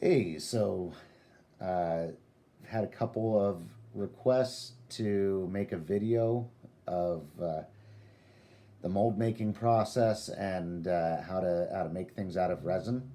Hey, so had a couple of requests to make a video of the mold making process and how to make things out of resin.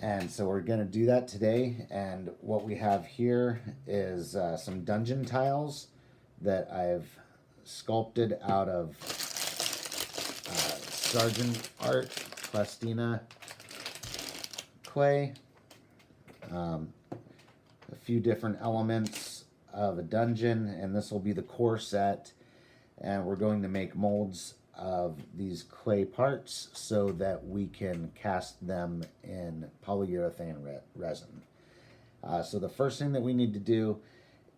And so we're going to do that today. And what we have here is some dungeon tiles that I've sculpted out of Sargent Art Plastina clay. A few different elements of a dungeon, and this will be the core set. And we're going to make molds of these clay parts so that we can cast them in polyurethane resin. So the first thing that we need to do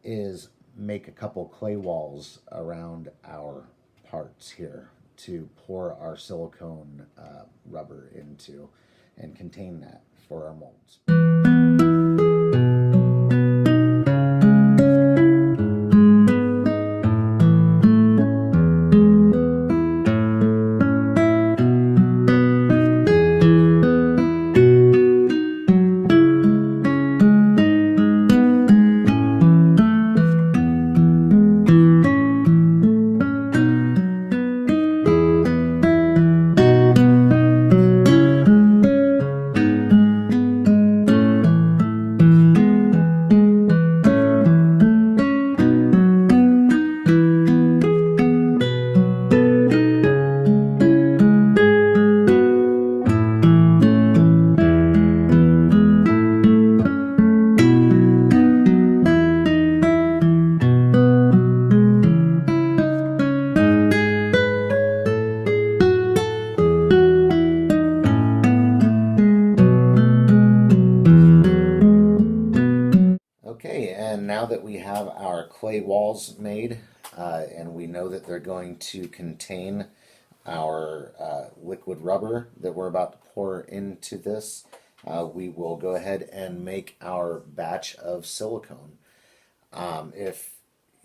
is make a couple clay walls around our parts here to pour our silicone rubber into and contain that for our molds. Okay, and now that we have our clay walls made, and we know that they're going to contain our liquid rubber that we're about to pour into this, we will go ahead and make our batch of silicone. If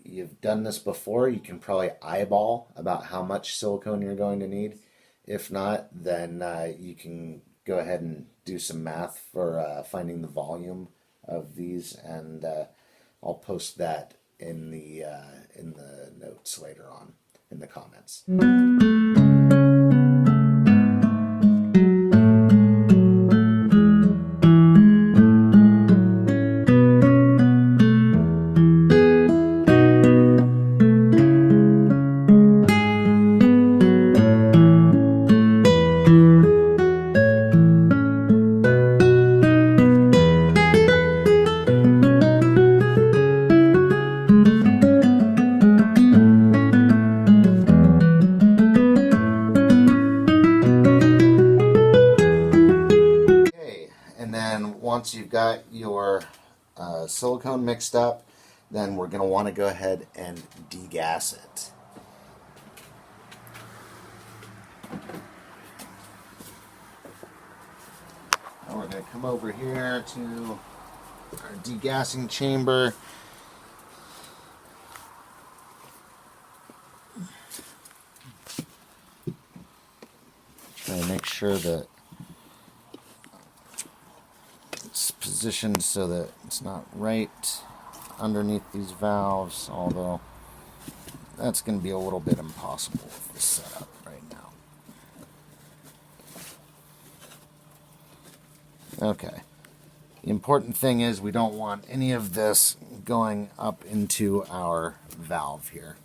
you've done this before, you can probably eyeball about how much silicone you're going to need. If not, then you can go ahead and do some math for finding the volume of these, and I'll post that in the notes later on in the comments. And then once you've got your silicone mixed up, then we're going to want to go ahead and degas it. Now we're going to come over here to our degassing chamber. Try to make sure that it's positioned so that it's not right underneath these valves, although that's going to be a little bit impossible with this setup right now. Okay. The important thing is we don't want any of this going up into our valve here.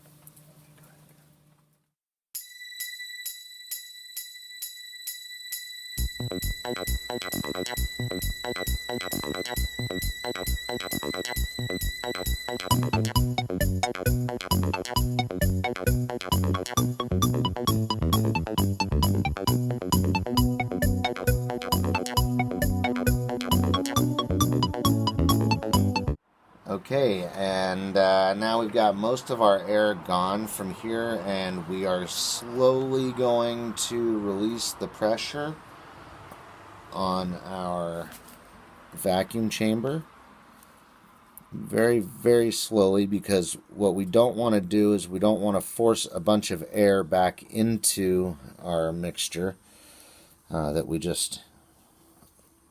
Okay, and now we've got most of our air gone from here, and we are slowly going to release the pressure on our vacuum chamber. Very, very slowly, because what we don't want to do is we don't want to force a bunch of air back into our mixture that we just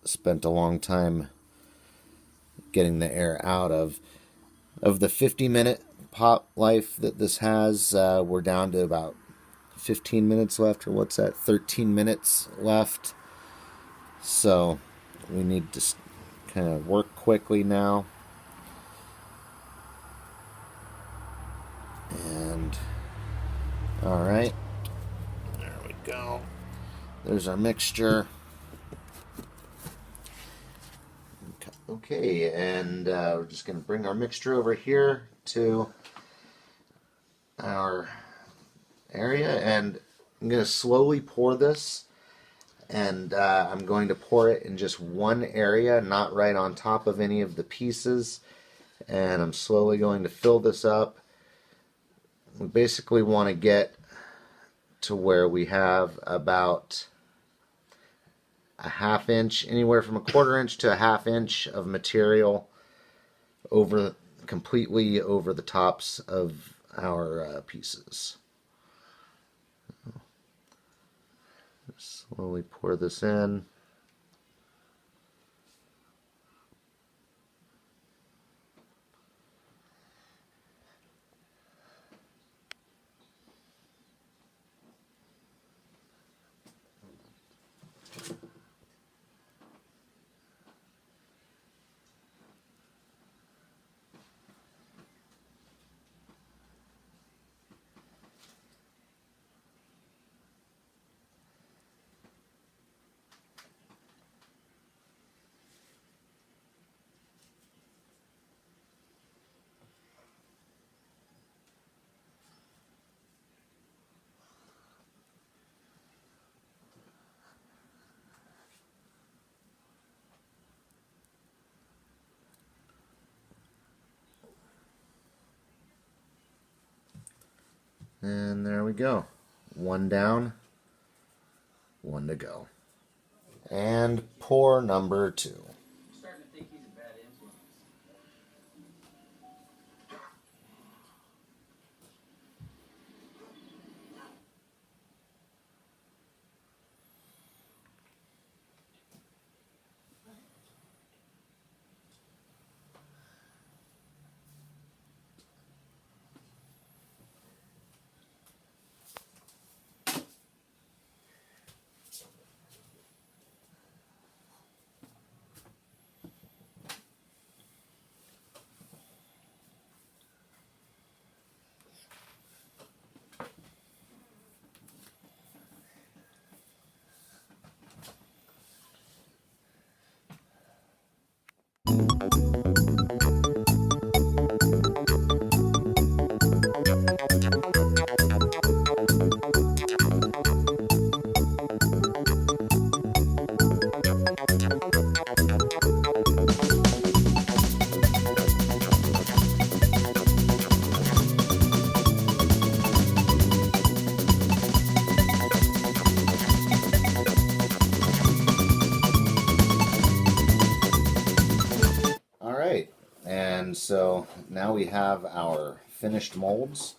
spent a long time getting the air out of. Of the 50-minute pot life that this has, we're down to about 15 minutes left, or what's that, 13 minutes left. So we need to kind of work quickly now. And all right, there we go. There's our mixture. Okay, and we're just going to bring our mixture over here to our area, and I'm going to slowly pour this, and I'm going to pour it in just one area, not right on top of any of the pieces, and I'm slowly going to fill this up. We basically want to get to where we have about a half inch, anywhere from a quarter inch to a half inch of material completely over the tops of our pieces. Slowly pour this in. And there we go. One down, one to go. And pour number 2. I'm starting to think he's a bad influence. All right, and so now we have our finished molds,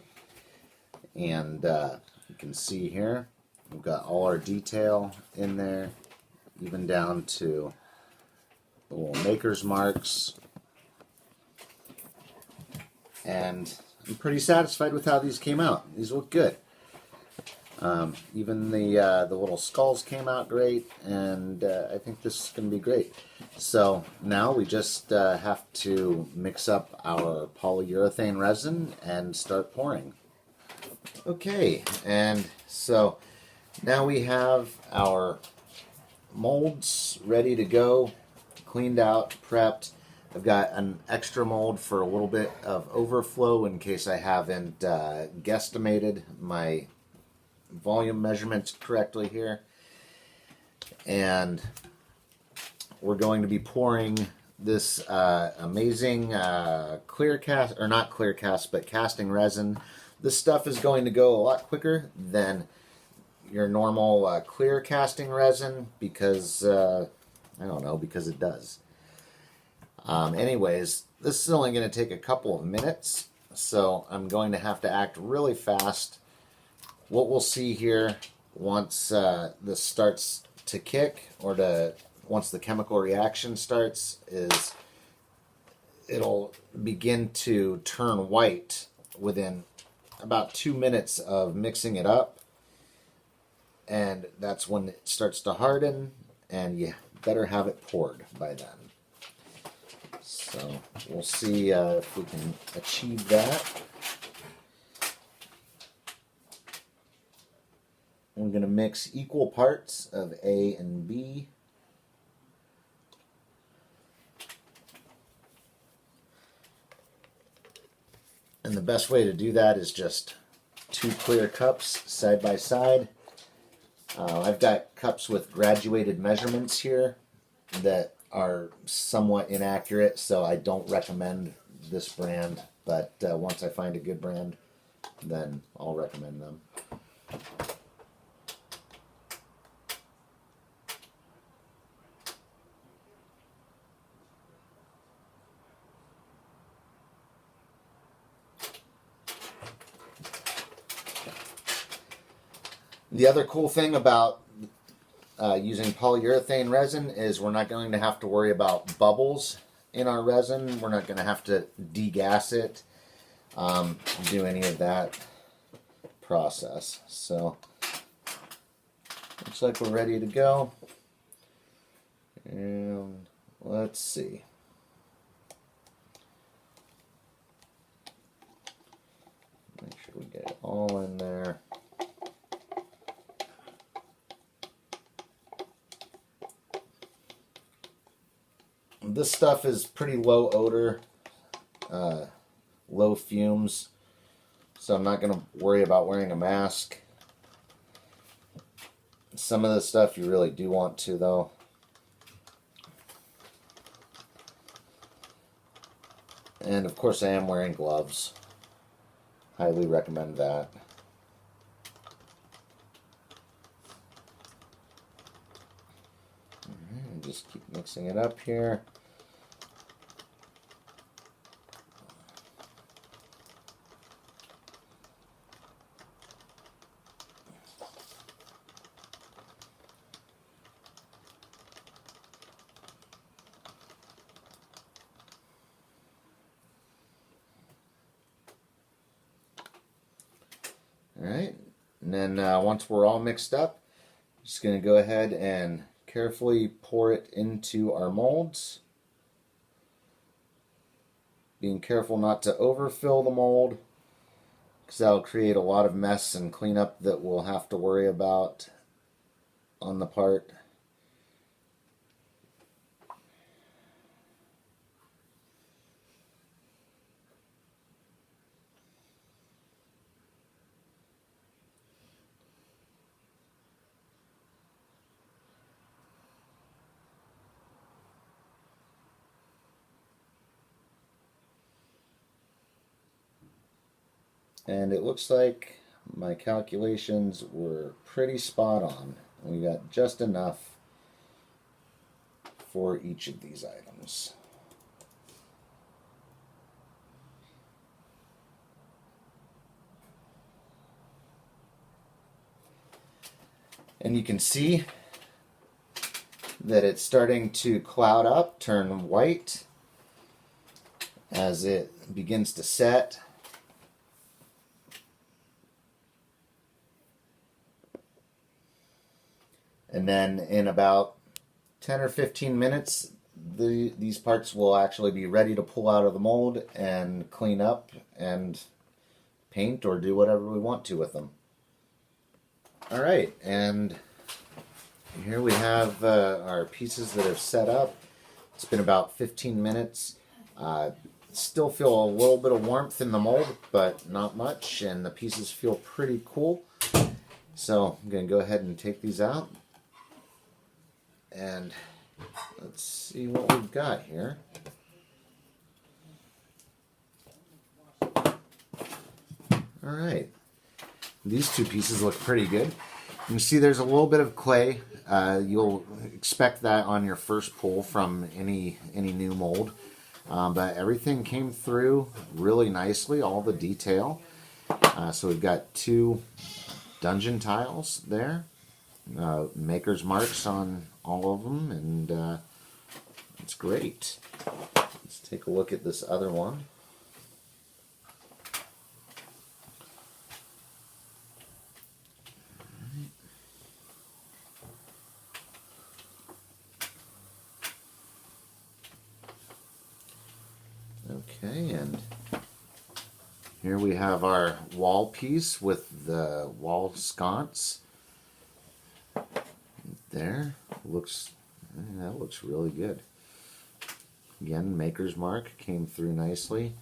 and you can see here we've got all our detail in there, even down to the little maker's marks, and I'm pretty satisfied with how these came out. These look good. Even the little skulls came out great, and I think this is going to be great. So now we just have to mix up our polyurethane resin and start pouring. Okay, and so now we have our molds ready to go, cleaned out, prepped. I've got an extra mold for a little bit of overflow in case I haven't guesstimated my volume measurements correctly here. And we're going to be pouring this amazing clear cast, or not clear cast, but casting resin. This stuff is going to go a lot quicker than your normal clear casting resin because, I don't know, because it does. Anyways, this is only going to take a couple of minutes, so I'm going to have to act really fast. What we'll see here once this starts to kick, or once the chemical reaction starts, is it'll begin to turn white within about 2 minutes of mixing it up, and that's when it starts to harden, and you better have it poured by then. So we'll see if we can achieve that. We're going to mix equal parts of A and B. And the best way to do that is just 2 clear cups side by side. I've got cups with graduated measurements here that are somewhat inaccurate, so I don't recommend this brand. But once I find a good brand, then I'll recommend them. The other cool thing about using polyurethane resin is we're not going to have to worry about bubbles in our resin. We're not going to have to degas it, do any of that process. So looks like we're ready to go. And let's see. Make sure we get it all in there. This stuff is pretty low odor, low fumes, so I'm not going to worry about wearing a mask. Some of the stuff you really do want to, though. And of course I am wearing gloves. Highly recommend that. Alright, just keep mixing it up here. Alright, and then once we're all mixed up, I'm just going to go ahead and carefully pour it into our molds. Being careful not to overfill the mold, because that'll create a lot of mess and cleanup that we'll have to worry about on the part. And it looks like my calculations were pretty spot on. We got just enough for each of these items. And you can see that it's starting to cloud up, turn white as it begins to set. And then in about 10 or 15 minutes, these parts will actually be ready to pull out of the mold and clean up and paint or do whatever we want to with them. Alright, and here we have our pieces that have set up. It's been about 15 minutes. Still feel a little bit of warmth in the mold, but not much, and the pieces feel pretty cool. So I'm going to go ahead and take these out. And let's see what we've got here. Alright. These 2 pieces look pretty good. You can see there's a little bit of clay. You'll expect that on your first pull from any new mold. But everything came through really nicely, all the detail. So we've got 2 dungeon tiles there. Maker's marks on all of them, and it's great. Let's let's take a look at this other one. Okay, and here we have our wall piece with the wall sconce. There, that looks really good. Again, Maker's Mark came through nicely.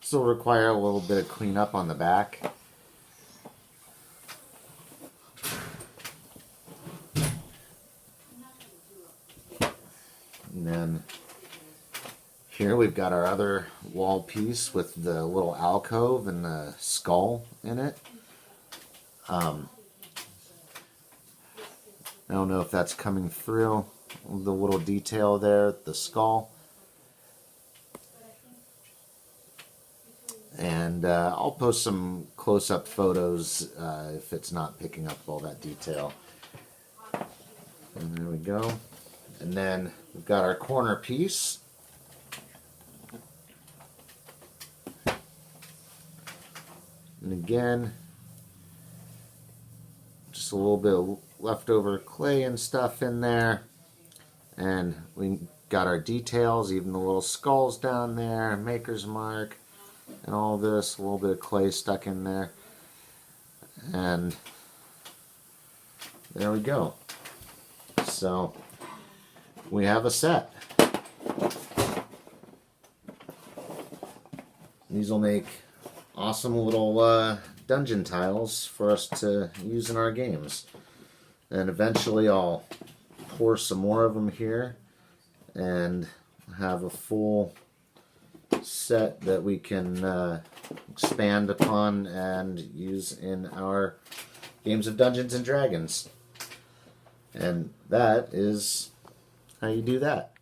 Still require a little bit of cleanup on the back. And then here we've got our other wall piece with the little alcove and the skull in it. I don't know if that's coming through, the little detail there, the skull. And I'll post some close-up photos if it's not picking up all that detail. And there we go. And then we've got our corner piece. And again, just a little bit of leftover clay and stuff in there. And we got our details, even the little skulls down there, Maker's Mark, and all this, a little bit of clay stuck in there. And there we go. So we have a set. These will make awesome little dungeon tiles for us to use in our games. And eventually I'll pour some more of them here and have a full set that we can expand upon and use in our games of Dungeons and Dragons. And that is how you do that.